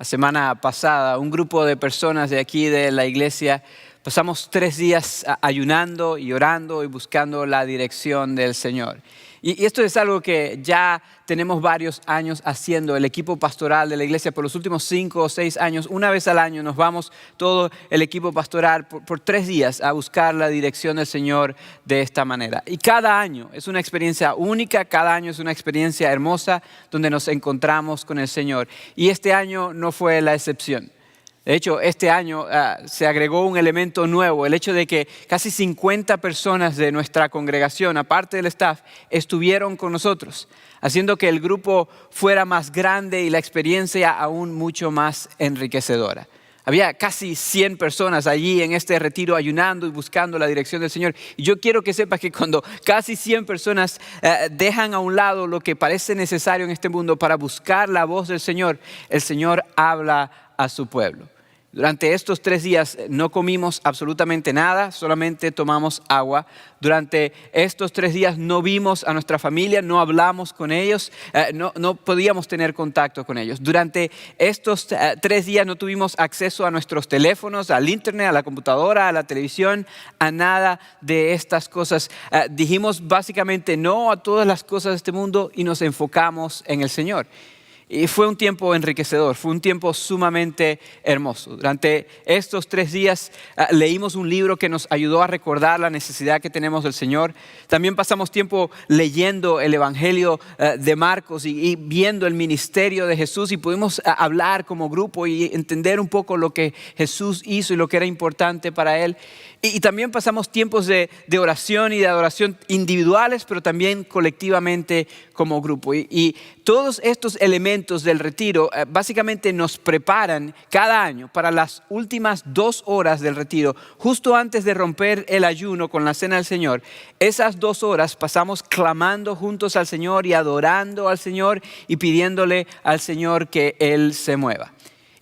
La semana pasada, un grupo de personas de aquí de la iglesia pasamos 3 días ayunando y orando y buscando la dirección del Señor. Y esto es algo que ya tenemos varios años haciendo. El equipo pastoral de la iglesia por los últimos 5 o 6 años, una vez al año nos vamos todo el equipo pastoral por 3 días a buscar la dirección del Señor de esta manera. Y cada año es una experiencia única, cada año es una experiencia hermosa donde nos encontramos con el Señor. Y este año no fue la excepción. De hecho, este año se agregó un elemento nuevo, el hecho de que casi 50 personas de nuestra congregación, aparte del staff, estuvieron con nosotros, haciendo que el grupo fuera más grande y la experiencia aún mucho más enriquecedora. Había casi 100 personas allí en este retiro ayunando y buscando la dirección del Señor. Y yo quiero que sepas que cuando casi 100 personas dejan a un lado lo que parece necesario en este mundo para buscar la voz del Señor, el Señor habla a su pueblo. Durante estos 3 días no comimos absolutamente nada, solamente tomamos agua. Durante estos 3 días no vimos a nuestra familia, no hablamos con ellos, no podíamos tener contacto con ellos. Durante estos 3 días no tuvimos acceso a nuestros teléfonos, al internet, a la computadora, a la televisión, a nada de estas cosas. Dijimos básicamente no a todas las cosas de este mundo y nos enfocamos en el Señor. Y fue un tiempo enriquecedor, fue un tiempo sumamente hermoso. Durante estos 3 días leímos un libro que nos ayudó a recordar la necesidad que tenemos del Señor. También pasamos tiempo leyendo el Evangelio de Marcos y viendo el ministerio de Jesús y pudimos hablar como grupo y entender un poco lo que Jesús hizo y lo que era importante para Él. Y también pasamos tiempos de oración y de adoración individuales, pero también colectivamente como grupo. Y todos estos elementos del retiro básicamente nos preparan cada año para las últimas 2 horas del retiro, justo antes de romper el ayuno con la cena del Señor. Esas 2 horas pasamos clamando juntos al Señor y adorando al Señor y pidiéndole al Señor que Él se mueva.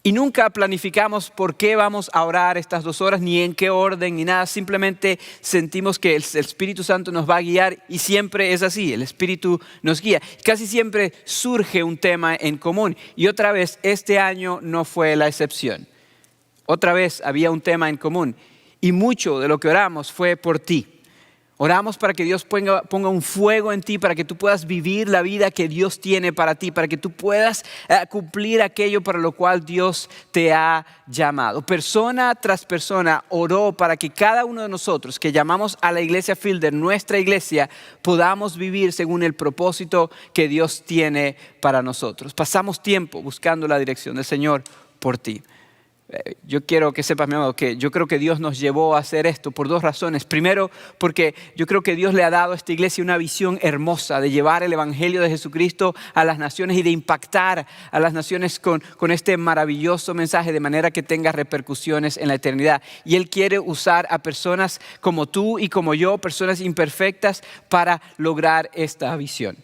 Y nunca planificamos por qué vamos a orar estas 2 horas, ni en qué orden, ni nada. Simplemente sentimos que el Espíritu Santo nos va a guiar y siempre es así. El Espíritu nos guía. Casi siempre surge un tema en común. Y otra vez, este año no fue la excepción. Otra vez había un tema en común. Y mucho de lo que oramos fue por ti. Oramos para que Dios ponga un fuego en ti, para que tú puedas vivir la vida que Dios tiene para ti, para que tú puedas cumplir aquello para lo cual Dios te ha llamado. Persona tras persona oró para que cada uno de nosotros que llamamos a la iglesia Fielder, nuestra iglesia, podamos vivir según el propósito que Dios tiene para nosotros. Pasamos tiempo buscando la dirección del Señor por ti. Yo quiero que sepas, mi amado, que yo creo que Dios nos llevó a hacer esto por 2 razones. Primero, porque yo creo que Dios le ha dado a esta iglesia una visión hermosa de llevar el evangelio de Jesucristo a las naciones y de impactar a las naciones con este maravilloso mensaje de manera que tenga repercusiones en la eternidad. Y Él quiere usar a personas como tú y como yo, personas imperfectas, para lograr esta visión.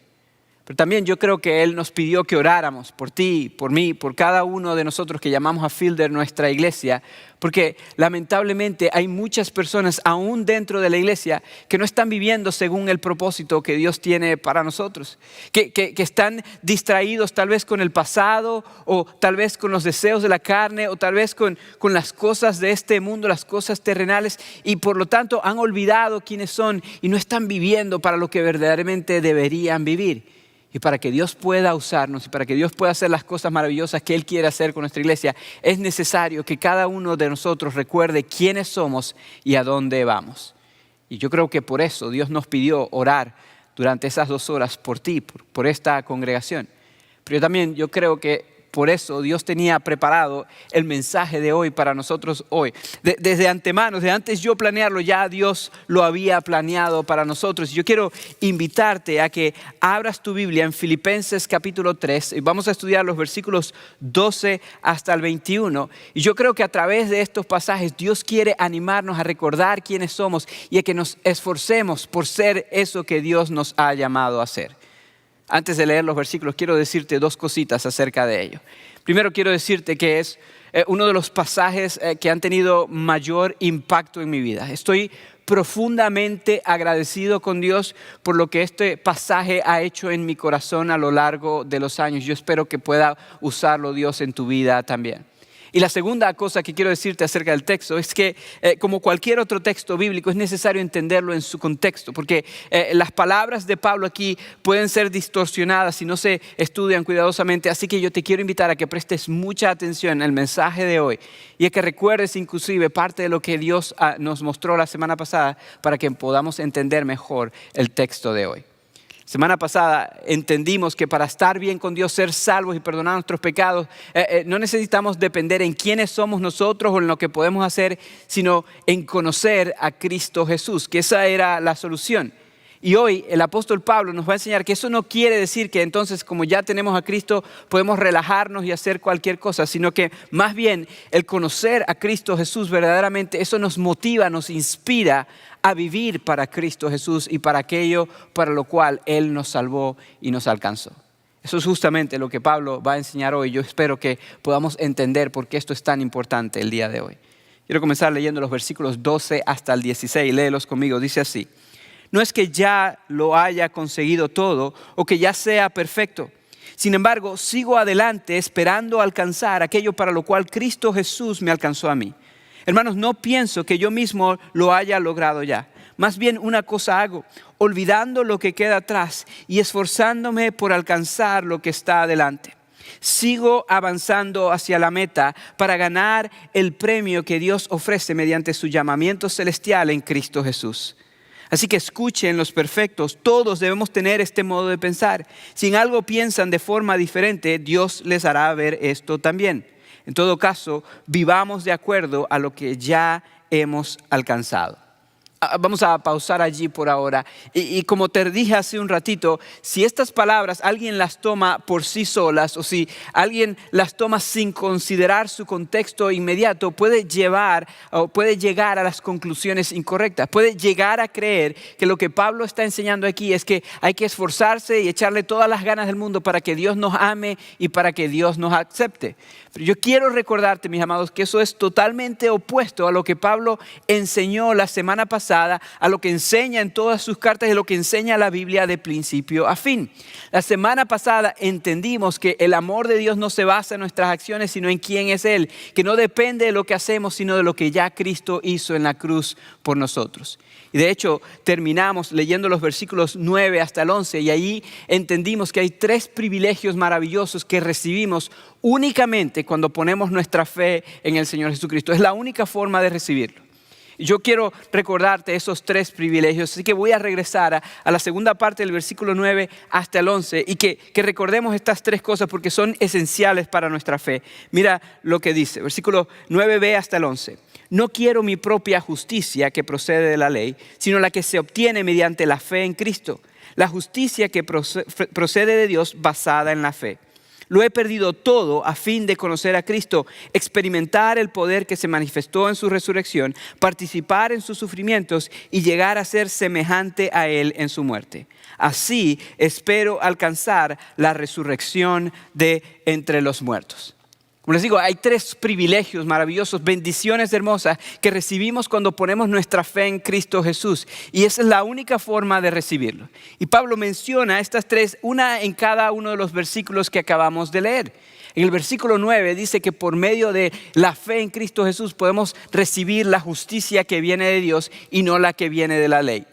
Pero también yo creo que Él nos pidió que oráramos por ti, por mí, por cada uno de nosotros que llamamos a Fielder nuestra iglesia, porque lamentablemente hay muchas personas aún dentro de la iglesia que no están viviendo según el propósito que Dios tiene para nosotros, que están distraídos tal vez con el pasado o tal vez con los deseos de la carne o tal vez con las cosas de este mundo, las cosas terrenales, y por lo tanto han olvidado quiénes son y no están viviendo para lo que verdaderamente deberían vivir. Y para que Dios pueda usarnos y para que Dios pueda hacer las cosas maravillosas que Él quiere hacer con nuestra iglesia, es necesario que cada uno de nosotros recuerde quiénes somos y a dónde vamos. Y yo creo que por eso Dios nos pidió orar durante esas 2 horas por ti, por esta congregación. Pero yo creo que por eso Dios tenía preparado el mensaje de hoy para nosotros hoy. Desde antemano, desde antes yo planearlo, ya Dios lo había planeado para nosotros. Yo quiero invitarte a que abras tu Biblia en Filipenses capítulo 3 y vamos a estudiar los versículos 12 hasta el 21. Y yo creo que a través de estos pasajes Dios quiere animarnos a recordar quiénes somos y a que nos esforcemos por ser eso que Dios nos ha llamado a ser. Antes de leer los versículos, quiero decirte 2 cositas acerca de ello. Primero, quiero decirte que es uno de los pasajes que han tenido mayor impacto en mi vida. Estoy profundamente agradecido con Dios por lo que este pasaje ha hecho en mi corazón a lo largo de los años. Yo espero que pueda usarlo Dios en tu vida también. Y la segunda cosa que quiero decirte acerca del texto es que como cualquier otro texto bíblico es necesario entenderlo en su contexto, porque las palabras de Pablo aquí pueden ser distorsionadas si no se estudian cuidadosamente. Así que yo te quiero invitar a que prestes mucha atención al mensaje de hoy y a que recuerdes inclusive parte de lo que Dios nos mostró la semana pasada para que podamos entender mejor el texto de hoy. Semana pasada entendimos que para estar bien con Dios, ser salvos y perdonar nuestros pecados, no necesitamos depender en quiénes somos nosotros o en lo que podemos hacer, sino en conocer a Cristo Jesús, que esa era la solución. Y hoy el apóstol Pablo nos va a enseñar que eso no quiere decir que entonces como ya tenemos a Cristo podemos relajarnos y hacer cualquier cosa, sino que más bien el conocer a Cristo Jesús verdaderamente, eso nos motiva, nos inspira a vivir para Cristo Jesús y para aquello para lo cual Él nos salvó y nos alcanzó. Eso es justamente lo que Pablo va a enseñar hoy. Yo espero que podamos entender por qué esto es tan importante el día de hoy. Quiero comenzar leyendo los versículos 12 hasta el 16. Léelos conmigo. Dice así: no es que ya lo haya conseguido todo o que ya sea perfecto. Sin embargo, sigo adelante esperando alcanzar aquello para lo cual Cristo Jesús me alcanzó a mí. Hermanos, no pienso que yo mismo lo haya logrado ya. Más bien una cosa hago, olvidando lo que queda atrás y esforzándome por alcanzar lo que está adelante. Sigo avanzando hacia la meta para ganar el premio que Dios ofrece mediante su llamamiento celestial en Cristo Jesús. Así que escuchen los perfectos, todos debemos tener este modo de pensar. Si en algo piensan de forma diferente, Dios les hará ver esto también. En todo caso, vivamos de acuerdo a lo que ya hemos alcanzado. Vamos a pausar allí por ahora. Y como te dije hace un ratito, si estas palabras alguien las toma por sí solas o si alguien las toma sin considerar su contexto inmediato, puede llegar a las conclusiones incorrectas. Puede llegar a creer que lo que Pablo está enseñando aquí es que hay que esforzarse y echarle todas las ganas del mundo para que Dios nos ame y para que Dios nos acepte. Pero yo quiero recordarte, mis amados, que eso es totalmente opuesto a lo que Pablo enseñó la semana pasada, a lo que enseña en todas sus cartas y a lo que enseña la Biblia de principio a fin. La semana pasada entendimos que el amor de Dios no se basa en nuestras acciones, sino en quién es Él, que no depende de lo que hacemos, sino de lo que ya Cristo hizo en la cruz por nosotros. Y de hecho terminamos leyendo los versículos 9 hasta el 11 y allí entendimos que hay 3 privilegios maravillosos que recibimos únicamente cuando ponemos nuestra fe en el Señor Jesucristo. Es la única forma de recibirlo. Yo quiero recordarte esos 3 privilegios, así que voy a regresar a la segunda parte del versículo 9 hasta el 11 y que recordemos estas 3 cosas porque son esenciales para nuestra fe. Mira lo que dice, versículo 9b hasta el 11. No quiero mi propia justicia que procede de la ley, sino la que se obtiene mediante la fe en Cristo. La justicia que procede de Dios basada en la fe. Lo he perdido todo a fin de conocer a Cristo, experimentar el poder que se manifestó en su resurrección, participar en sus sufrimientos y llegar a ser semejante a Él en su muerte. Así espero alcanzar la resurrección de entre los muertos. Como les digo, hay 3 privilegios maravillosos, bendiciones hermosas que recibimos cuando ponemos nuestra fe en Cristo Jesús. Y esa es la única forma de recibirlo. Y Pablo menciona estas 3, una en cada uno de los versículos que acabamos de leer. En el versículo 9 dice que por medio de la fe en Cristo Jesús podemos recibir la justicia que viene de Dios y no la que viene de la ley.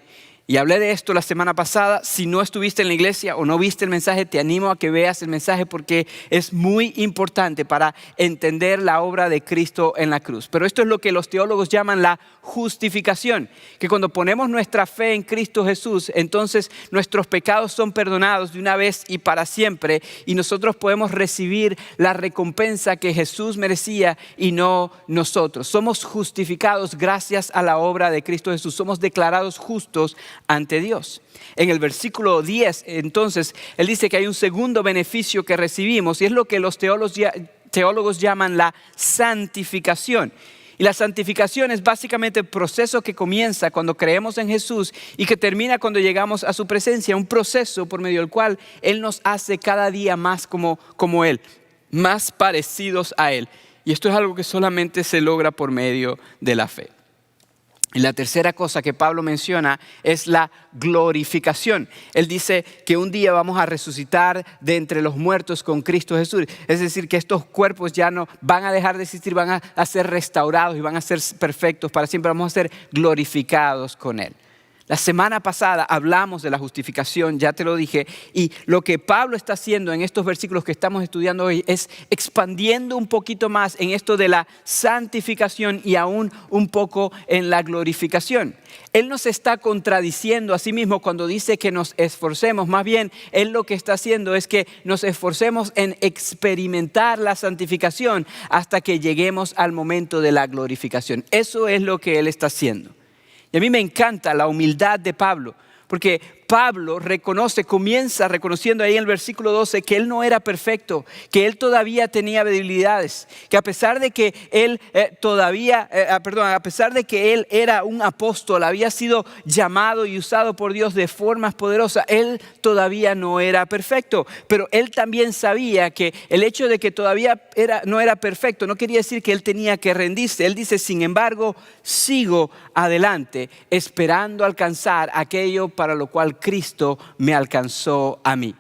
Y hablé de esto la semana pasada. Si no estuviste en la iglesia o no viste el mensaje, te animo a que veas el mensaje porque es muy importante para entender la obra de Cristo en la cruz. Pero esto es lo que los teólogos llaman la justificación, que cuando ponemos nuestra fe en Cristo Jesús, entonces nuestros pecados son perdonados de una vez y para siempre y nosotros podemos recibir la recompensa que Jesús merecía y no nosotros. Somos justificados gracias a la obra de Cristo Jesús. Somos declarados justos ante Dios. En el versículo 10, entonces, él dice que hay un segundo beneficio que recibimos y es lo que los teólogos llaman la santificación. Y la santificación es básicamente el proceso que comienza cuando creemos en Jesús y que termina cuando llegamos a su presencia, un proceso por medio del cual Él nos hace cada día más como Él, más parecidos a Él. Y esto es algo que solamente se logra por medio de la fe. Y la tercera cosa que Pablo menciona es la glorificación. Él dice que un día vamos a resucitar de entre los muertos con Cristo Jesús. Es decir, que estos cuerpos ya no van a dejar de existir, van a ser restaurados y van a ser perfectos para siempre. Vamos a ser glorificados con Él. La semana pasada hablamos de la justificación, ya te lo dije, y lo que Pablo está haciendo en estos versículos que estamos estudiando hoy es expandiendo un poquito más en esto de la santificación y aún un poco en la glorificación. Él nos está contradiciendo a sí mismo cuando dice que nos esforcemos. Más bien, Él lo que está haciendo es que nos esforcemos en experimentar la santificación hasta que lleguemos al momento de la glorificación. Eso es lo que Él está haciendo. Y a mí me encanta la humildad de Pablo, porque Pablo comienza reconociendo ahí en el versículo 12 que él no era perfecto, que él todavía tenía debilidades, que a pesar de que él a pesar de que él era un apóstol, había sido llamado y usado por Dios de formas poderosas, él todavía no era perfecto. Pero él también sabía que el hecho de que todavía no era perfecto no quería decir que él tenía que rendirse. Él dice, sin embargo, sigo adelante, esperando alcanzar aquello para lo cual Cristo me alcanzó a mí.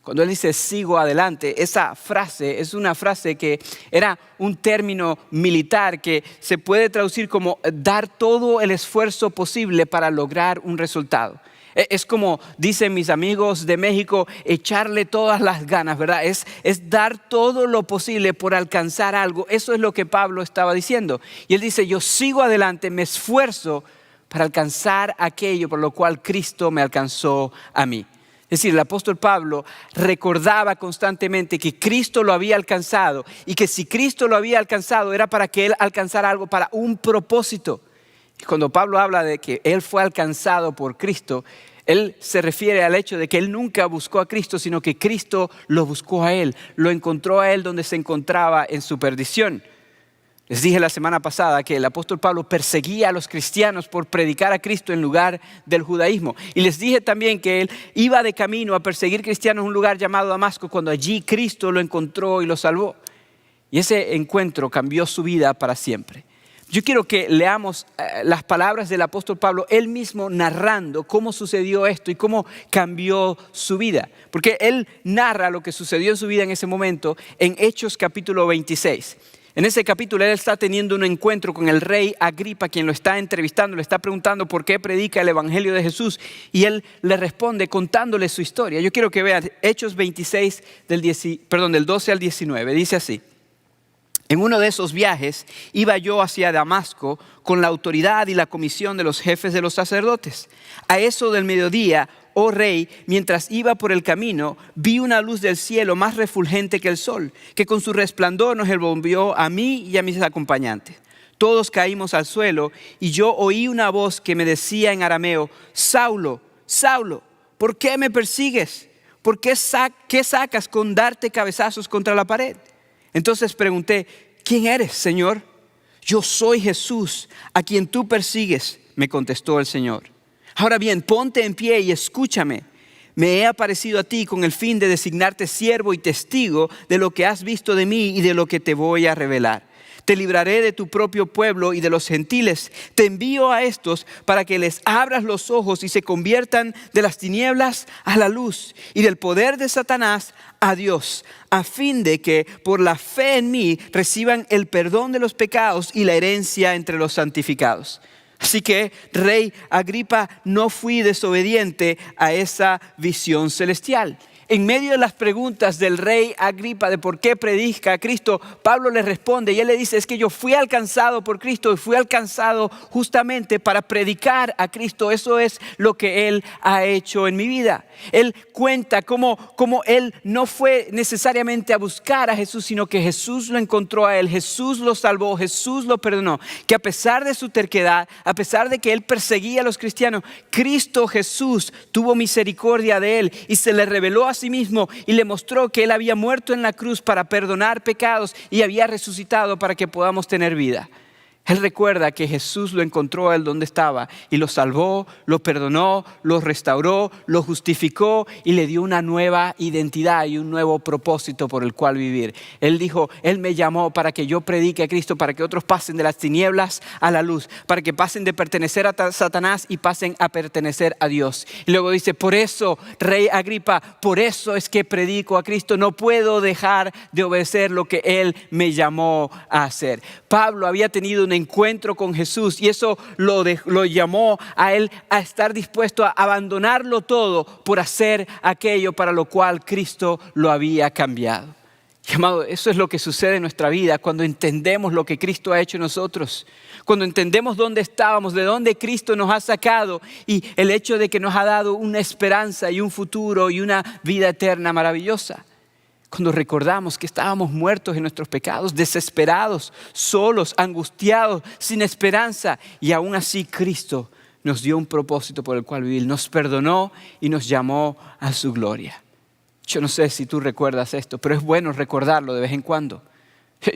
Cuando él dice sigo adelante, esa frase es una frase que era un término militar que se puede traducir como dar todo el esfuerzo posible para lograr un resultado. Es como dicen mis amigos de México, echarle todas las ganas, ¿verdad? Es dar todo lo posible por alcanzar algo. Eso es lo que Pablo estaba diciendo. Y él dice, yo sigo adelante, me esfuerzo para alcanzar aquello por lo cual Cristo me alcanzó a mí. Es decir, el apóstol Pablo recordaba constantemente que Cristo lo había alcanzado y que si Cristo lo había alcanzado era para que él alcanzara algo, para un propósito. Y cuando Pablo habla de que él fue alcanzado por Cristo, él se refiere al hecho de que él nunca buscó a Cristo, sino que Cristo lo buscó a él, lo encontró a él donde se encontraba en su perdición. Les dije la semana pasada que el apóstol Pablo perseguía a los cristianos por predicar a Cristo en lugar del judaísmo. Y les dije también que él iba de camino a perseguir cristianos en un lugar llamado Damasco, cuando allí Cristo lo encontró y lo salvó. Y ese encuentro cambió su vida para siempre. Yo quiero que leamos las palabras del apóstol Pablo, él mismo narrando cómo sucedió esto y cómo cambió su vida. Porque él narra lo que sucedió en su vida en ese momento en Hechos capítulo 26. En ese capítulo él está teniendo un encuentro con el rey Agripa, quien lo está entrevistando, le está preguntando por qué predica el evangelio de Jesús. Y él le responde contándole su historia. Yo quiero que vean Hechos 26 del 12 al 19. Dice así. En uno de esos viajes iba yo hacia Damasco con la autoridad y la comisión de los jefes de los sacerdotes. A eso del mediodía, oh rey, mientras iba por el camino, vi una luz del cielo más refulgente que el sol, que con su resplandor nos envolvió a mí y a mis acompañantes. Todos caímos al suelo y yo oí una voz que me decía en arameo, Saulo, Saulo, ¿por qué me persigues? ¿Por qué sacas con darte cabezazos contra la pared? Entonces pregunté, ¿quién eres, Señor? Yo soy Jesús, a quien tú persigues, me contestó el Señor. Ahora bien, ponte en pie y escúchame. Me he aparecido a ti con el fin de designarte siervo y testigo de lo que has visto de mí y de lo que te voy a revelar. Te libraré de tu propio pueblo y de los gentiles. Te envío a estos para que les abras los ojos y se conviertan de las tinieblas a la luz y del poder de Satanás a Dios, a fin de que por la fe en mí reciban el perdón de los pecados y la herencia entre los santificados. Así que, rey Agripa, no fui desobediente a esa visión celestial. En medio de las preguntas del rey Agripa de por qué predica a Cristo, Pablo le responde y él le dice, es que yo fui alcanzado por Cristo y fui alcanzado justamente para predicar a Cristo. Eso es lo que él ha hecho en mi vida. Él cuenta cómo él no fue necesariamente a buscar a Jesús, sino que Jesús lo encontró a él, Jesús lo salvó, Jesús lo perdonó. Que a pesar de su terquedad, a pesar de que él perseguía a los cristianos, Cristo Jesús tuvo misericordia de él y se le reveló a sí mismo y le mostró que él había muerto en la cruz para perdonar pecados y había resucitado para que podamos tener vida. Él recuerda que Jesús lo encontró a él donde estaba y lo salvó, lo perdonó, lo restauró, lo justificó y le dio una nueva identidad y un nuevo propósito por el cual vivir. Él dijo, Él me llamó para que yo predique a Cristo, para que otros pasen de las tinieblas a la luz, para que pasen de pertenecer a Satanás y pasen a pertenecer a Dios. Y luego dice, por eso, Rey Agripa, por eso es que predico a Cristo. No puedo dejar de obedecer lo que Él me llamó a hacer. Pablo había tenido un encuentro con Jesús y eso lo llamó a él a estar dispuesto a abandonarlo todo por hacer aquello para lo cual Cristo lo había cambiado. Y, amado, eso es lo que sucede en nuestra vida cuando entendemos lo que Cristo ha hecho en nosotros, cuando entendemos dónde estábamos, de dónde Cristo nos ha sacado y el hecho de que nos ha dado una esperanza y un futuro y una vida eterna maravillosa. Cuando recordamos que estábamos muertos en nuestros pecados, desesperados, solos, angustiados, sin esperanza. Y aún así Cristo nos dio un propósito por el cual vivir. Nos perdonó y nos llamó a su gloria. Yo no sé si tú recuerdas esto, pero es bueno recordarlo de vez en cuando.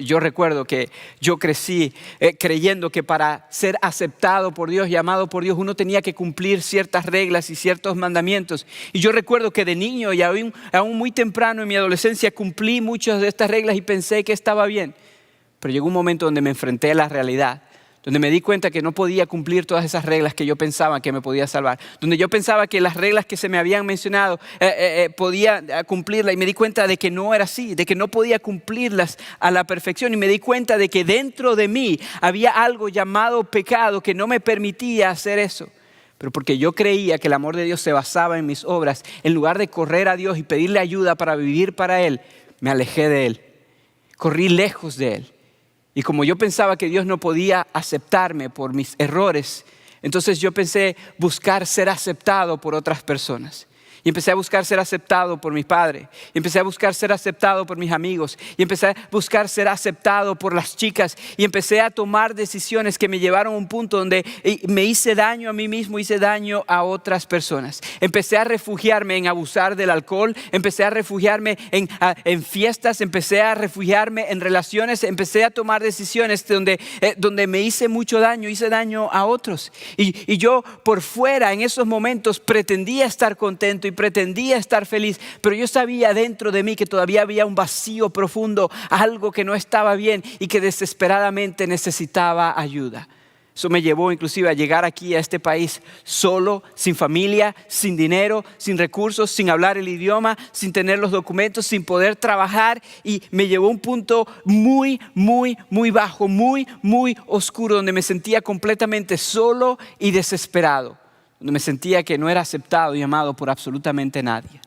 Yo recuerdo que yo crecí creyendo que para ser aceptado por Dios y amado por Dios uno tenía que cumplir ciertas reglas y ciertos mandamientos. Y yo recuerdo que de niño y aún muy temprano en mi adolescencia cumplí muchas de estas reglas y pensé que estaba bien. Pero llegó un momento donde me enfrenté a la realidad, donde me di cuenta que no podía cumplir todas esas reglas que yo pensaba que me podía salvar, donde yo pensaba que las reglas que se me habían mencionado podía cumplirlas y me di cuenta de que no era así, de que no podía cumplirlas a la perfección y me di cuenta de que dentro de mí había algo llamado pecado que no me permitía hacer eso. Pero porque yo creía que el amor de Dios se basaba en mis obras, en lugar de correr a Dios y pedirle ayuda para vivir para Él, me alejé de Él, corrí lejos de Él. Y como yo pensaba que Dios no podía aceptarme por mis errores, entonces yo pensé buscar ser aceptado por otras personas. Y empecé a buscar ser aceptado por mi padre. Y empecé a buscar ser aceptado por mis amigos. Y empecé a buscar ser aceptado por las chicas. Y empecé a tomar decisiones que me llevaron a un punto donde me hice daño a mí mismo, hice daño a otras personas. Empecé a refugiarme en abusar del alcohol. Empecé a refugiarme en fiestas. Empecé a refugiarme en relaciones. Empecé a tomar decisiones donde me hice mucho daño. Hice daño a otros. Y yo por fuera en esos momentos pretendía estar contento y pretendía estar feliz, pero yo sabía dentro de mí que todavía había un vacío profundo, algo que no estaba bien y que desesperadamente necesitaba ayuda. Eso me llevó inclusive a llegar aquí a este país solo, sin familia, sin dinero, sin recursos, sin hablar el idioma, sin tener los documentos, sin poder trabajar y me llevó a un punto muy, muy, muy bajo, muy, muy oscuro donde me sentía completamente solo y desesperado. Donde me sentía que no era aceptado y amado por absolutamente nadie.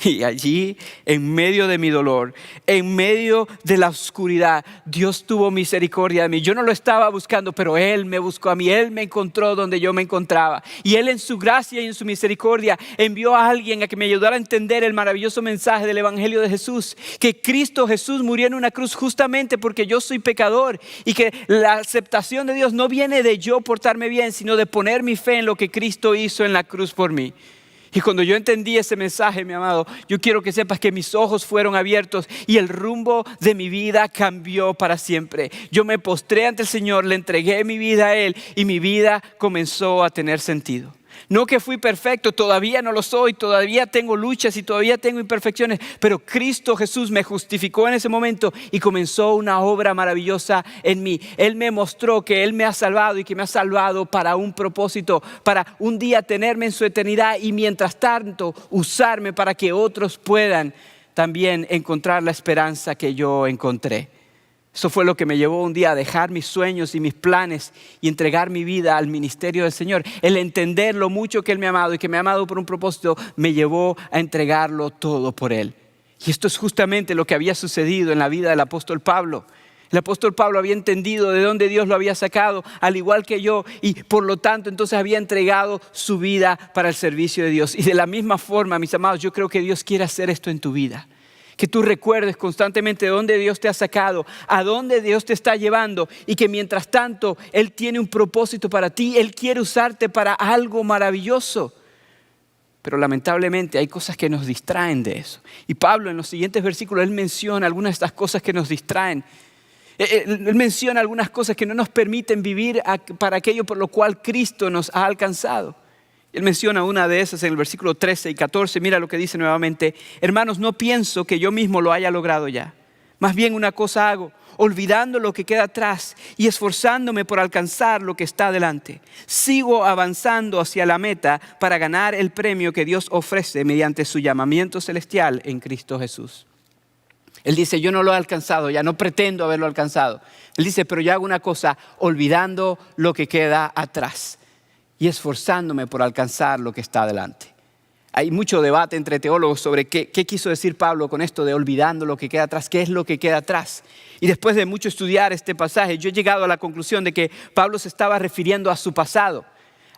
Y allí, en medio de mi dolor, en medio de la oscuridad, Dios tuvo misericordia de mí. Yo no lo estaba buscando, pero Él me buscó a mí. Él me encontró donde yo me encontraba. Y Él en su gracia y en su misericordia envió a alguien a que me ayudara a entender el maravilloso mensaje del Evangelio de Jesús. Que Cristo Jesús murió en una cruz justamente porque yo soy pecador. Y que la aceptación de Dios no viene de yo portarme bien, sino de poner mi fe en lo que Cristo hizo en la cruz por mí. Y cuando yo entendí ese mensaje, mi amado, yo quiero que sepas que mis ojos fueron abiertos y el rumbo de mi vida cambió para siempre. Yo me postré ante el Señor, le entregué mi vida a Él y mi vida comenzó a tener sentido. No que fui perfecto, todavía no lo soy, todavía tengo luchas y todavía tengo imperfecciones, pero Cristo Jesús me justificó en ese momento y comenzó una obra maravillosa en mí. Él me mostró que Él me ha salvado y que me ha salvado para un propósito, para un día tenerme en su eternidad y mientras tanto usarme para que otros puedan también encontrar la esperanza que yo encontré. Eso fue lo que me llevó un día a dejar mis sueños y mis planes y entregar mi vida al ministerio del Señor. El entender lo mucho que Él me ha amado y que me ha amado por un propósito me llevó a entregarlo todo por Él. Y esto es justamente lo que había sucedido en la vida del apóstol Pablo. El apóstol Pablo había entendido de dónde Dios lo había sacado, al igual que yo, y por lo tanto entonces había entregado su vida para el servicio de Dios. Y de la misma forma, mis amados, yo creo que Dios quiere hacer esto en tu vida. Que tú recuerdes constantemente de dónde Dios te ha sacado, a dónde Dios te está llevando y que mientras tanto Él tiene un propósito para ti. Él quiere usarte para algo maravilloso. Pero lamentablemente hay cosas que nos distraen de eso. Y Pablo en los siguientes versículos, él menciona algunas de estas cosas que nos distraen. Él menciona algunas cosas que no nos permiten vivir para aquello por lo cual Cristo nos ha alcanzado. Él menciona una de esas en el versículo 13 y 14. Mira lo que dice nuevamente. Hermanos, no pienso que yo mismo lo haya logrado ya. Más bien una cosa hago, olvidando lo que queda atrás y esforzándome por alcanzar lo que está delante. Sigo avanzando hacia la meta para ganar el premio que Dios ofrece mediante su llamamiento celestial en Cristo Jesús. Él dice, yo no lo he alcanzado, ya no pretendo haberlo alcanzado. Él dice, pero yo hago una cosa, olvidando lo que queda atrás y esforzándome por alcanzar lo que está adelante. Hay mucho debate entre teólogos sobre qué quiso decir Pablo con esto de olvidando lo que queda atrás, qué es lo que queda atrás. Y después de mucho estudiar este pasaje, yo he llegado a la conclusión de que Pablo se estaba refiriendo a su pasado.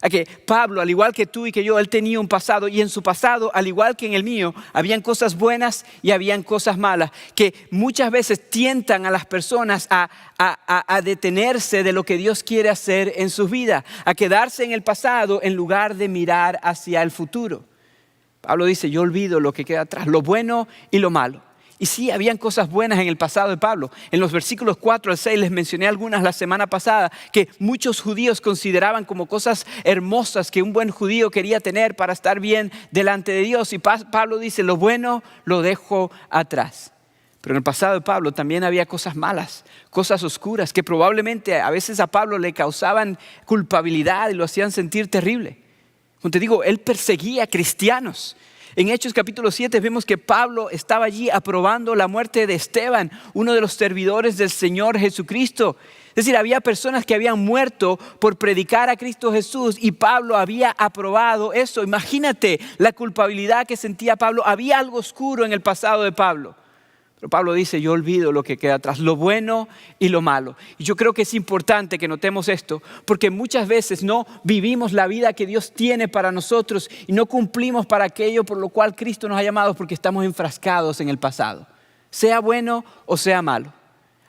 A que Pablo, al igual que tú y que yo, él tenía un pasado y en su pasado, al igual que en el mío, habían cosas buenas y habían cosas malas que muchas veces tientan a las personas a detenerse de lo que Dios quiere hacer en sus vidas, a quedarse en el pasado en lugar de mirar hacia el futuro. Pablo dice, yo olvido lo que queda atrás, lo bueno y lo malo. Y sí, habían cosas buenas en el pasado de Pablo. En los versículos 4 al 6 les mencioné algunas la semana pasada que muchos judíos consideraban como cosas hermosas que un buen judío quería tener para estar bien delante de Dios. Y Pablo dice, lo bueno lo dejo atrás. Pero en el pasado de Pablo también había cosas malas, cosas oscuras que probablemente a veces a Pablo le causaban culpabilidad y lo hacían sentir terrible. Como te digo, él perseguía cristianos. En Hechos capítulo 7 vemos que Pablo estaba allí aprobando la muerte de Esteban, uno de los servidores del Señor Jesucristo. Es decir, había personas que habían muerto por predicar a Cristo Jesús y Pablo había aprobado eso. Imagínate la culpabilidad que sentía Pablo. Había algo oscuro en el pasado de Pablo. Pero Pablo dice, yo olvido lo que queda atrás, lo bueno y lo malo. Y yo creo que es importante que notemos esto, porque muchas veces no vivimos la vida que Dios tiene para nosotros y no cumplimos para aquello por lo cual Cristo nos ha llamado porque estamos enfrascados en el pasado, sea bueno o sea malo.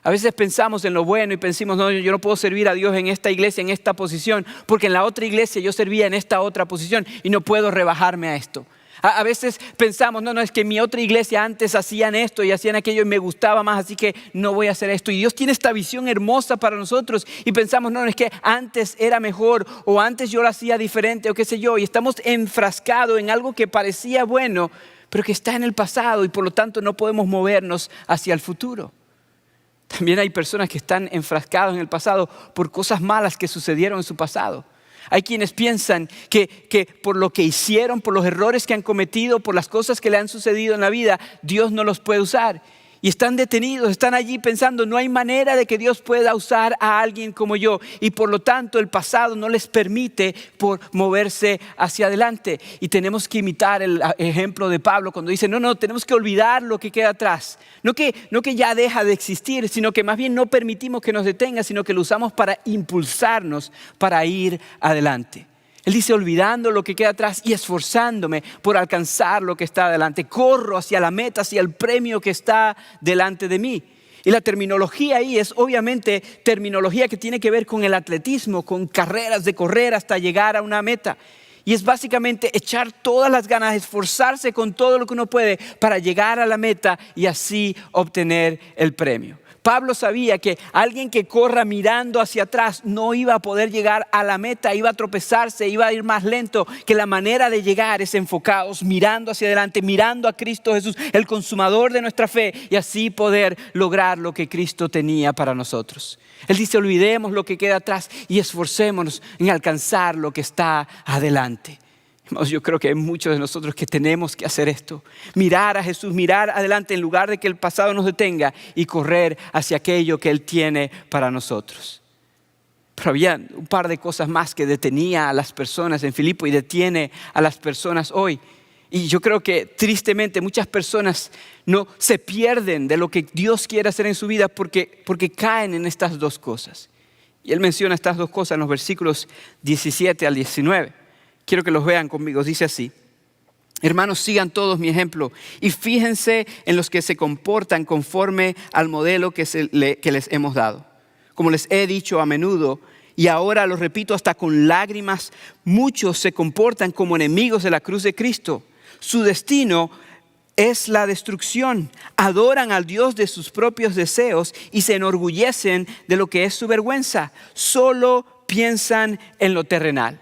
A veces pensamos en lo bueno y pensamos, no, yo no puedo servir a Dios en esta iglesia, en esta posición, porque en la otra iglesia yo servía en esta otra posición y no puedo rebajarme a esto. A veces pensamos, no, es que en mi otra iglesia antes hacían esto y hacían aquello y me gustaba más, así que no voy a hacer esto. Y Dios tiene esta visión hermosa para nosotros y pensamos, no, es que antes era mejor o antes yo lo hacía diferente o qué sé yo. Y estamos enfrascados en algo que parecía bueno, pero que está en el pasado y por lo tanto no podemos movernos hacia el futuro. También hay personas que están enfrascadas en el pasado por cosas malas que sucedieron en su pasado. Hay quienes piensan que por lo que hicieron, por los errores que han cometido, por las cosas que le han sucedido en la vida, Dios no los puede usar. Y están detenidos, están allí pensando, no hay manera de que Dios pueda usar a alguien como yo. Y por lo tanto el pasado no les permite por moverse hacia adelante. Y tenemos que imitar el ejemplo de Pablo cuando dice, no, tenemos que olvidar lo que queda atrás. No que ya deja de existir, sino que más bien no permitimos que nos detenga, sino que lo usamos para impulsarnos, para ir adelante. Él dice, olvidando lo que queda atrás y esforzándome por alcanzar lo que está adelante. Corro hacia la meta, hacia el premio que está delante de mí. Y la terminología ahí es obviamente terminología que tiene que ver con el atletismo, con carreras de correr hasta llegar a una meta. Y es básicamente echar todas las ganas, esforzarse con todo lo que uno puede para llegar a la meta y así obtener el premio. Pablo sabía que alguien que corra mirando hacia atrás no iba a poder llegar a la meta, iba a tropezarse, iba a ir más lento, que la manera de llegar es enfocados, mirando hacia adelante, mirando a Cristo Jesús, el consumador de nuestra fe, y así poder lograr lo que Cristo tenía para nosotros. Él dice, olvidemos lo que queda atrás y esforcémonos en alcanzar lo que está adelante. Yo creo que hay muchos de nosotros que tenemos que hacer esto. Mirar a Jesús, mirar adelante en lugar de que el pasado nos detenga y correr hacia aquello que Él tiene para nosotros. Pero había un par de cosas más que detenía a las personas en Filipo y detiene a las personas hoy. Y yo creo que tristemente muchas personas no se pierden de lo que Dios quiere hacer en su vida porque caen en estas dos cosas. Y Él menciona estas dos cosas en los versículos 17 al 19. Quiero que los vean conmigo, dice así. Hermanos, sigan todos mi ejemplo y fíjense en los que se comportan conforme al modelo que les hemos dado. Como les he dicho a menudo y ahora lo repito hasta con lágrimas, muchos se comportan como enemigos de la cruz de Cristo. Su destino es la destrucción. Adoran al Dios de sus propios deseos y se enorgullecen de lo que es su vergüenza. Solo piensan en lo terrenal.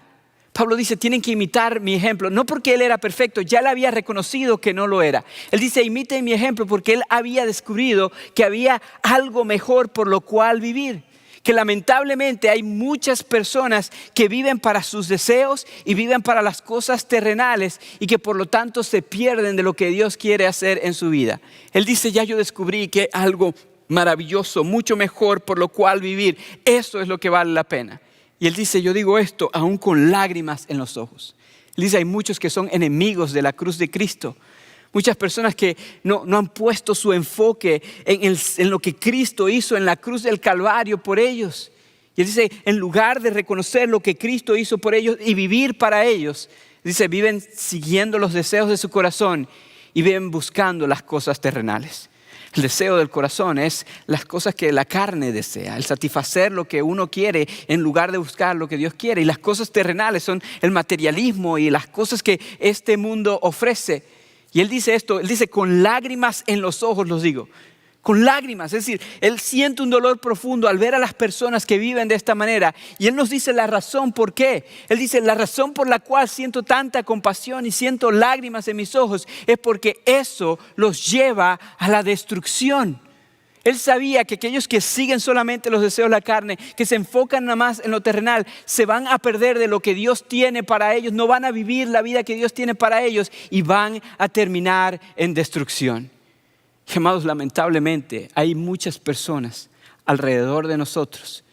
Pablo dice, tienen que imitar mi ejemplo, no porque él era perfecto, ya él había reconocido que no lo era. Él dice, imiten mi ejemplo porque él había descubierto que había algo mejor por lo cual vivir. Que lamentablemente hay muchas personas que viven para sus deseos y viven para las cosas terrenales y que por lo tanto se pierden de lo que Dios quiere hacer en su vida. Él dice, ya yo descubrí que algo maravilloso, mucho mejor por lo cual vivir, eso es lo que vale la pena. Y él dice, yo digo esto aún con lágrimas en los ojos. Él dice, hay muchos que son enemigos de la cruz de Cristo. Muchas personas que no han puesto su enfoque en lo que Cristo hizo en la cruz del Calvario por ellos. Y él dice, en lugar de reconocer lo que Cristo hizo por ellos y vivir para ellos, dice, viven siguiendo los deseos de su corazón y viven buscando las cosas terrenales. El deseo del corazón es las cosas que la carne desea, el satisfacer lo que uno quiere en lugar de buscar lo que Dios quiere. Y las cosas terrenales son el materialismo y las cosas que este mundo ofrece. Y él dice esto, él dice, con lágrimas en los ojos los digo. Con lágrimas, es decir, él siente un dolor profundo al ver a las personas que viven de esta manera. Y él nos dice la razón por qué. Él dice, la razón por la cual siento tanta compasión y siento lágrimas en mis ojos es porque eso los lleva a la destrucción. Él sabía que aquellos que siguen solamente los deseos de la carne, que se enfocan nada más en lo terrenal, se van a perder de lo que Dios tiene para ellos, no van a vivir la vida que Dios tiene para ellos y van a terminar en destrucción. Amados, lamentablemente hay muchas personas alrededor de nosotros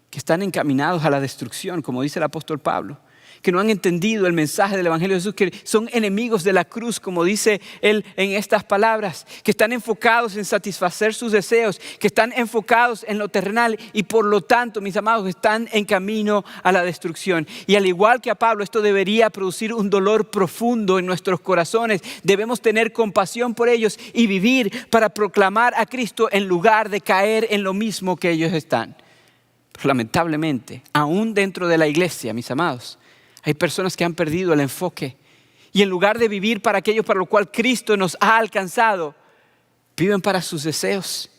que están encaminados a la destrucción, como dice el apóstol Pablo, que no han entendido el mensaje del Evangelio de Jesús, que son enemigos de la cruz, como dice él en estas palabras, que están enfocados en satisfacer sus deseos, que están enfocados en lo terrenal y por lo tanto, mis amados, están en camino a la destrucción. Y al igual que a Pablo, esto debería producir un dolor profundo en nuestros corazones. Debemos tener compasión por ellos y vivir para proclamar a Cristo en lugar de caer en lo mismo que ellos están. Pero lamentablemente, aún dentro de la iglesia, mis amados, hay personas que han perdido el enfoque y en lugar de vivir para aquello para lo cual Cristo nos ha alcanzado, viven para sus deseos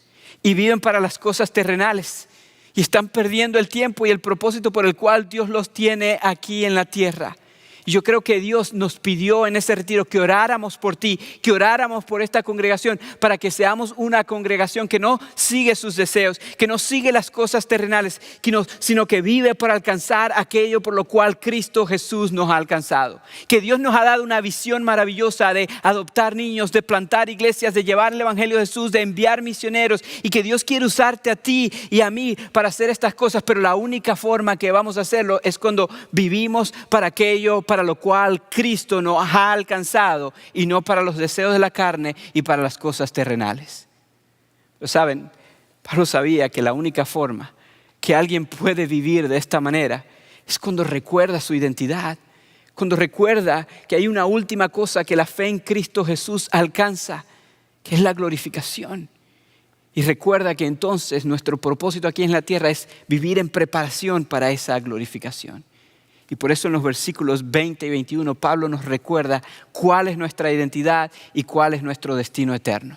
y viven para las cosas terrenales y están perdiendo el tiempo y el propósito por el cual Dios los tiene aquí en la tierra. Y yo creo que Dios nos pidió en ese retiro que oráramos por ti, que oráramos por esta congregación para que seamos una congregación que no sigue sus deseos, que no sigue las cosas terrenales, sino que vive para alcanzar aquello por lo cual Cristo Jesús nos ha alcanzado. Que Dios nos ha dado una visión maravillosa de adoptar niños, de plantar iglesias, de llevar el Evangelio de Jesús, de enviar misioneros y que Dios quiere usarte a ti y a mí para hacer estas cosas, pero la única forma que vamos a hacerlo es cuando vivimos para aquello para lo cual Cristo nos ha alcanzado y no para los deseos de la carne y para las cosas terrenales. Pero saben, Pablo sabía que la única forma que alguien puede vivir de esta manera es cuando recuerda su identidad, cuando recuerda que hay una última cosa que la fe en Cristo Jesús alcanza, que es la glorificación. Y recuerda que entonces nuestro propósito aquí en la tierra es vivir en preparación para esa glorificación. Y por eso en los versículos 20 y 21 Pablo nos recuerda cuál es nuestra identidad y cuál es nuestro destino eterno.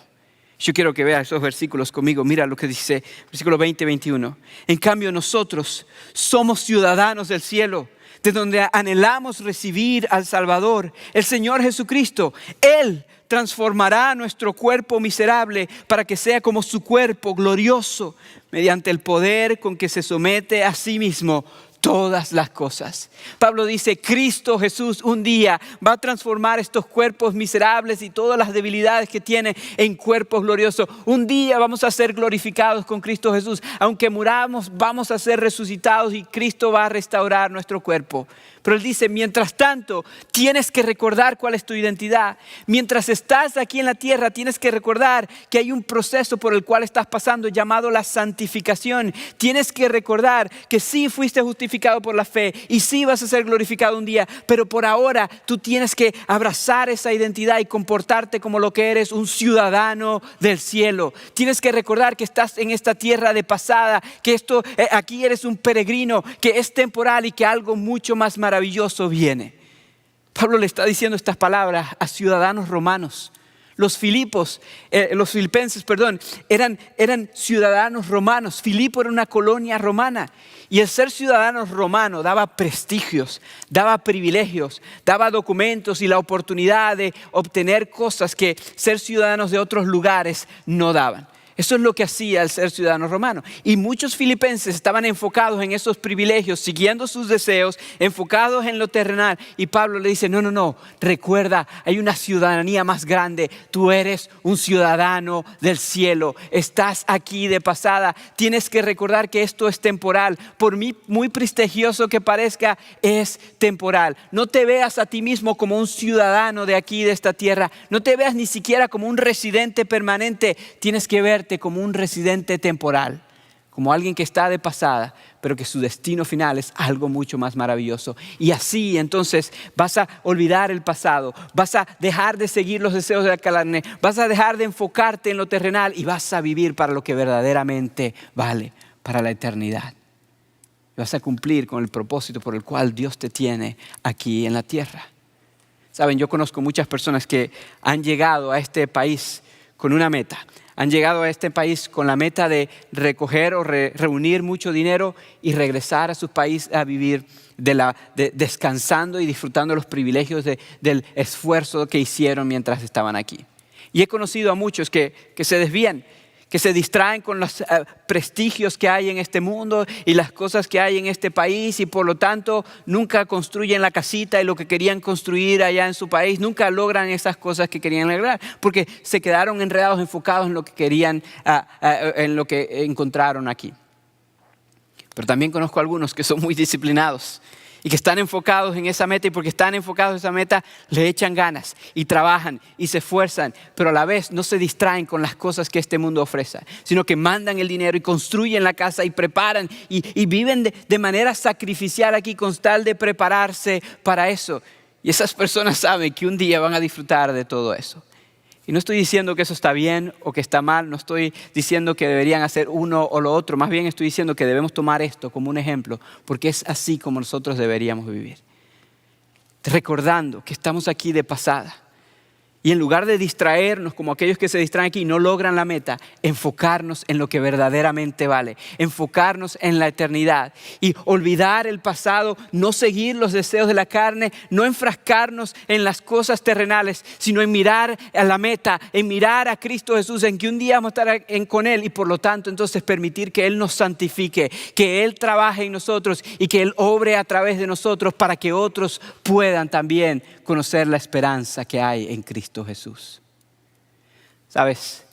Yo quiero que vea esos versículos conmigo. Mira lo que dice versículo 20 y 21. En cambio nosotros somos ciudadanos del cielo, de donde anhelamos recibir al Salvador, el Señor Jesucristo. Él transformará nuestro cuerpo miserable para que sea como su cuerpo glorioso, mediante el poder con que se somete a sí mismo todas las cosas. Pablo dice, Cristo Jesús un día va a transformar estos cuerpos miserables y todas las debilidades que tiene en cuerpos gloriosos. Un día vamos a ser glorificados con Cristo Jesús. Aunque muramos, vamos a ser resucitados y Cristo va a restaurar nuestro cuerpo. Pero él dice, mientras tanto, tienes que recordar cuál es tu identidad. Mientras estás aquí en la tierra, tienes que recordar que hay un proceso por el cual estás pasando llamado la santificación. Tienes que recordar que sí fuiste justificado por la fe y sí vas a ser glorificado un día. Pero por ahora tú tienes que abrazar esa identidad y comportarte como lo que eres, un ciudadano del cielo. Tienes que recordar que estás en esta tierra de pasada, que aquí eres un peregrino, que es temporal y que algo mucho más maravilloso viene. Pablo le está diciendo estas palabras a ciudadanos romanos. Los filipenses, eran ciudadanos romanos. Filipo era una colonia romana. Y el ser ciudadano romano daba prestigios, daba privilegios, daba documentos y la oportunidad de obtener cosas que ser ciudadanos de otros lugares no daban. Eso es lo que hacía el ser ciudadano romano. Y muchos filipenses estaban enfocados en esos privilegios, siguiendo sus deseos, enfocados en lo terrenal. Y Pablo le dice, no, recuerda, hay una ciudadanía más grande. Tú eres un ciudadano del cielo. Estás aquí de pasada. Tienes que recordar que esto es temporal. Por muy prestigioso que parezca, es temporal. No te veas a ti mismo como un ciudadano de aquí, de esta tierra. No te veas ni siquiera como un residente permanente. Tienes que verte como un residente temporal, como alguien que está de pasada, pero que su destino final es algo mucho más maravilloso. Y así entonces vas a olvidar el pasado, vas a dejar de seguir los deseos de la carne, vas a dejar de enfocarte en lo terrenal y vas a vivir para lo que verdaderamente vale, para la eternidad. Vas a cumplir con el propósito por el cual Dios te tiene aquí en la tierra. Saben, yo conozco muchas personas que han llegado a este país con una meta. Han llegado a este país con la meta de recoger o reunir mucho dinero y regresar a su país a vivir descansando y disfrutando los privilegios del esfuerzo que hicieron mientras estaban aquí. Y he conocido a muchos que se desvían, que se distraen con los prestigios que hay en este mundo y las cosas que hay en este país y por lo tanto nunca construyen la casita y lo que querían construir allá en su país, nunca logran esas cosas que querían lograr porque se quedaron enredados, enfocados en lo que querían, en lo que encontraron aquí. Pero también conozco a algunos que son muy disciplinados y que están enfocados en esa meta y porque están enfocados en esa meta le echan ganas y trabajan y se esfuerzan, pero a la vez no se distraen con las cosas que este mundo ofrece, sino que mandan el dinero y construyen la casa y preparan y viven de manera sacrificial aquí con tal de prepararse para eso. Y esas personas saben que un día van a disfrutar de todo eso. Y no estoy diciendo que eso está bien o que está mal, no estoy diciendo que deberían hacer uno o lo otro, más bien estoy diciendo que debemos tomar esto como un ejemplo, porque es así como nosotros deberíamos vivir. Recordando que estamos aquí de pasada y en lugar de distraernos como aquellos que se distraen aquí y no logran la meta, enfocarnos en lo que verdaderamente vale, enfocarnos en la eternidad y olvidar el pasado, no seguir los deseos de la carne, no enfrascarnos en las cosas terrenales, sino en mirar a la meta, en mirar a Cristo Jesús, en que un día vamos a estar con Él y por lo tanto entonces permitir que Él nos santifique, que Él trabaje en nosotros y que Él obre a través de nosotros para que otros puedan también conocer la esperanza que hay en Cristo Jesús. Sabes,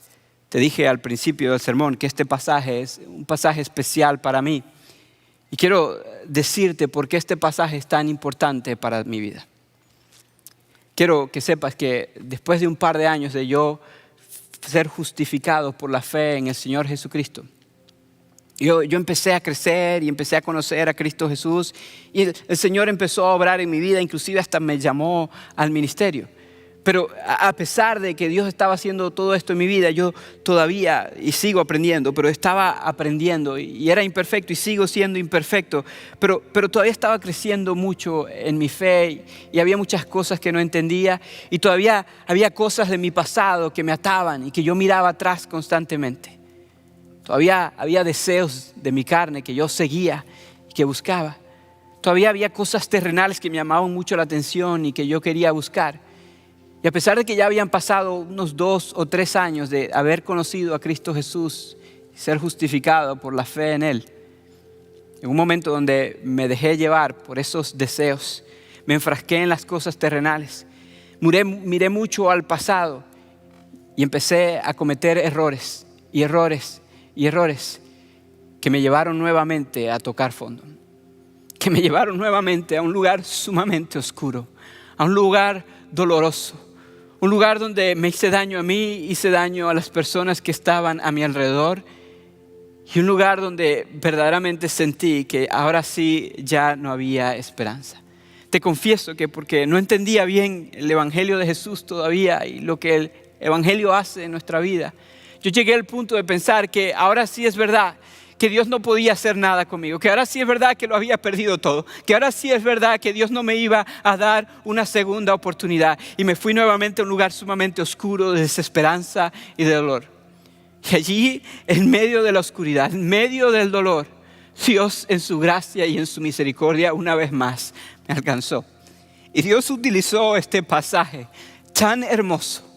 te dije al principio del sermón que este pasaje es un pasaje especial para mí y quiero decirte por qué este pasaje es tan importante para mi vida. Quiero que sepas que después de un par de años de yo ser justificado por la fe en el Señor Jesucristo, yo empecé a crecer y empecé a conocer a Cristo Jesús y el Señor empezó a obrar en mi vida, inclusive hasta me llamó al ministerio. Pero a pesar de que Dios estaba haciendo todo esto en mi vida, yo todavía, y sigo aprendiendo, pero estaba aprendiendo y era imperfecto y sigo siendo imperfecto, pero todavía estaba creciendo mucho en mi fe y había muchas cosas que no entendía y todavía había cosas de mi pasado que me ataban y que yo miraba atrás constantemente. Todavía había deseos de mi carne que yo seguía y que buscaba. Todavía había cosas terrenales que me llamaban mucho la atención y que yo quería buscar. Y a pesar de que ya habían pasado unos 2 o 3 años de haber conocido a Cristo Jesús y ser justificado por la fe en Él, en un momento donde me dejé llevar por esos deseos, me enfrasqué en las cosas terrenales, miré mucho al pasado y empecé a cometer errores que me llevaron nuevamente a tocar fondo, que me llevaron nuevamente a un lugar sumamente oscuro, a un lugar doloroso, un lugar donde me hice daño a mí, hice daño a las personas que estaban a mi alrededor y un lugar donde verdaderamente sentí que ahora sí ya no había esperanza. Te confieso que porque no entendía bien el Evangelio de Jesús todavía y lo que el Evangelio hace en nuestra vida, yo llegué al punto de pensar que ahora sí es verdad que Dios no podía hacer nada conmigo, que ahora sí es verdad que lo había perdido todo, que ahora sí es verdad que Dios no me iba a dar una segunda oportunidad. Y me fui nuevamente a un lugar sumamente oscuro, de desesperanza y de dolor. Y allí, en medio de la oscuridad, en medio del dolor, Dios en su gracia y en su misericordia una vez más me alcanzó. Y Dios utilizó este pasaje tan hermoso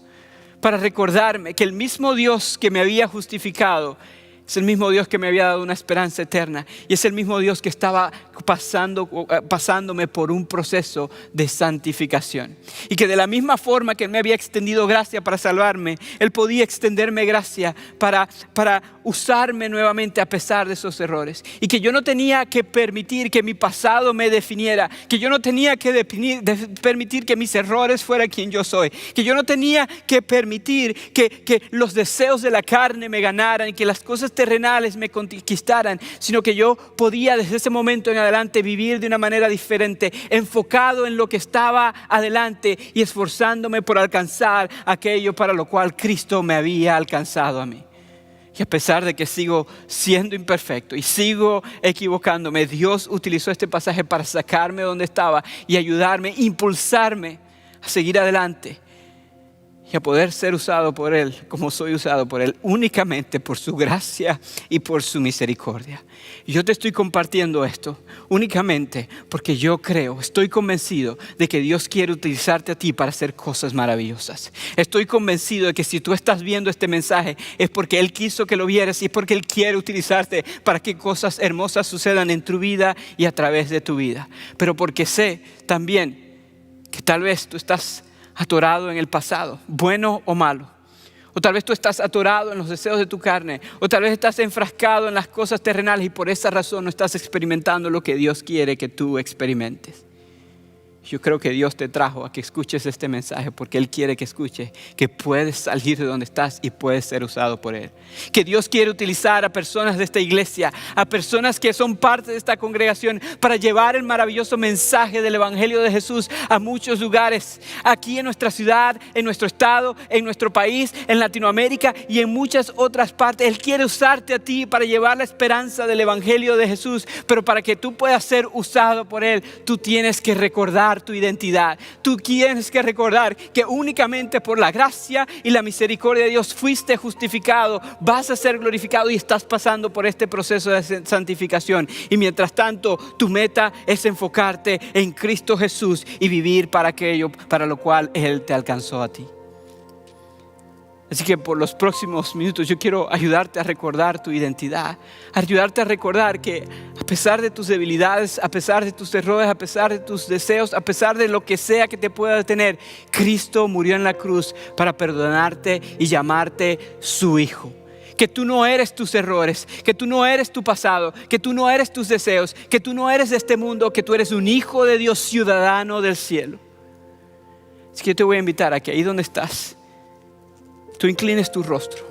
para recordarme que el mismo Dios que me había justificado es el mismo Dios que me había dado una esperanza eterna. Y es el mismo Dios que estaba pasándome por un proceso de santificación. Y que de la misma forma que Él me había extendido gracia para salvarme, Él podía extenderme gracia para usarme nuevamente a pesar de esos errores. Y que yo no tenía que permitir que mi pasado me definiera. Que yo no tenía que permitir que mis errores fueran quien yo soy. Que yo no tenía que permitir que los deseos de la carne me ganaran y que las cosas terrenales me conquistaran, sino que yo podía desde ese momento en adelante vivir de una manera diferente, enfocado en lo que estaba adelante y esforzándome por alcanzar aquello para lo cual Cristo me había alcanzado a mí. Y a pesar de que sigo siendo imperfecto y sigo equivocándome, Dios utilizó este pasaje para sacarme de donde estaba y ayudarme, impulsarme a seguir adelante y a poder ser usado por Él como soy usado por Él, únicamente por su gracia y por su misericordia. Y yo te estoy compartiendo esto únicamente porque yo creo, estoy convencido de que Dios quiere utilizarte a ti para hacer cosas maravillosas. Estoy convencido de que si tú estás viendo este mensaje es porque Él quiso que lo vieras y es porque Él quiere utilizarte para que cosas hermosas sucedan en tu vida y a través de tu vida. Pero porque sé también que tal vez tú estás atorado en el pasado, bueno o malo. O tal vez tú estás atorado en los deseos de tu carne. O tal vez estás enfrascado en las cosas terrenales y por esa razón no estás experimentando lo que Dios quiere que tú experimentes. Yo creo que Dios te trajo a que escuches este mensaje porque Él quiere que escuches que puedes salir de donde estás y puedes ser usado por Él. Que Dios quiere utilizar a personas de esta iglesia, a personas que son parte de esta congregación para llevar el maravilloso mensaje del Evangelio de Jesús a muchos lugares. Aquí en nuestra ciudad, en nuestro estado, en nuestro país, en Latinoamérica y en muchas otras partes. Él quiere usarte a ti para llevar la esperanza del Evangelio de Jesús. Pero para que tú puedas ser usado por Él, tú tienes que recordar tu identidad. Tú tienes que recordar que únicamente por la gracia y la misericordia de Dios fuiste justificado, vas a ser glorificado y estás pasando por este proceso de santificación. Y mientras tanto, tu meta es enfocarte en Cristo Jesús y vivir para aquello para lo cual Él te alcanzó a ti. Así que por los próximos minutos yo quiero ayudarte a recordar tu identidad, ayudarte a recordar que a pesar de tus debilidades, a pesar de tus errores, a pesar de tus deseos, a pesar de lo que sea que te pueda detener, Cristo murió en la cruz para perdonarte y llamarte su hijo. Que tú no eres tus errores, que tú no eres tu pasado, que tú no eres tus deseos, que tú no eres de este mundo, que tú eres un hijo de Dios, ciudadano del cielo. Así que yo te voy a invitar a que ahí donde estás, tú inclines tu rostro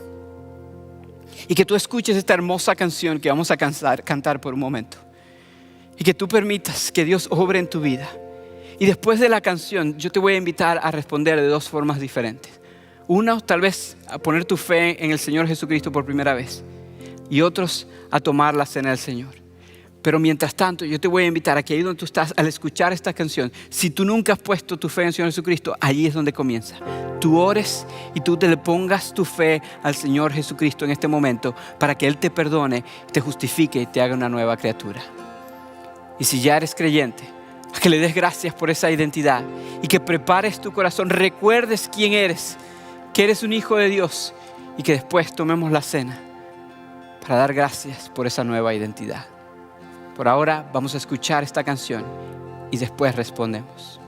y que tú escuches esta hermosa canción que vamos a cantar por un momento y que tú permitas que Dios obre en tu vida. Y después de la canción yo te voy a invitar a responder de dos formas diferentes. Una, tal vez a poner tu fe en el Señor Jesucristo por primera vez, y otros a tomar la cena del Señor. Pero mientras tanto, yo te voy a invitar a que ahí donde tú estás, al escuchar esta canción, si tú nunca has puesto tu fe en el Señor Jesucristo, allí es donde comienza. Tú ores y tú te le pongas tu fe al Señor Jesucristo en este momento para que Él te perdone, te justifique y te haga una nueva criatura. Y si ya eres creyente, que le des gracias por esa identidad y que prepares tu corazón, recuerdes quién eres, que eres un hijo de Dios y que después tomemos la cena para dar gracias por esa nueva identidad. Por ahora vamos a escuchar esta canción y después respondemos.